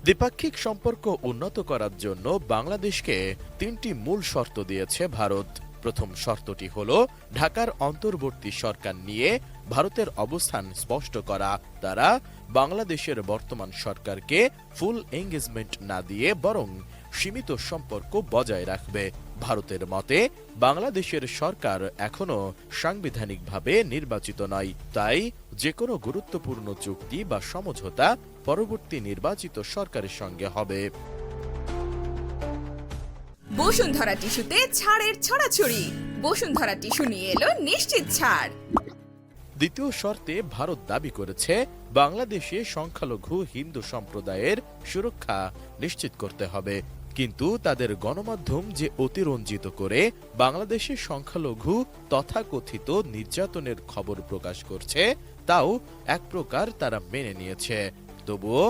দ্বিপাক্ষিক সম্পর্ক উন্নত করার জন্য বাংলাদেশকে তিনটি মূল শর্ত দিয়েছে ভারত। প্রথম শর্তটি হল ঢাকার অন্তর্বর্তী সরকার নিয়ে ভারতের অবস্থান স্পষ্ট করা। তারা বাংলাদেশের বর্তমান সরকারকে ফুল এঙ্গেজমেন্ট না দিয়ে বরং সীমিত সম্পর্ক বজায় রাখবে। ভারতের মতে বাংলাদেশের সরকার এখনো সাংবিধানিকভাবে নির্বাচিত নয়, তাই যেকোনো গুরুত্বপূর্ণ চুক্তি বা সমঝোতা পরবর্তী নির্বাচিত সরকারের সঙ্গে হবে। বসুন্ধরা টিস্যুতে ছাড়ের ছড়াছড়ি। বসুন্ধরা টিস্যু নিয়ে এলো নিশ্চিত ছাড়। দ্বিতীয় শর্তে ভারত দাবি করেছে বাংলাদেশে সংখ্যালঘু হিন্দু সম্প্রদায়ের সুরক্ষা নিশ্চিত করতে হবে, কিন্তু তাদের গণমাধ্যম যে অতিরঞ্জিত করে বাংলাদেশের সংখ্যালঘু তথাকথিত নির্যাতনের খবর প্রকাশ করছে, তাও এক প্রকার তারা মেনে নিয়েছে। তবুও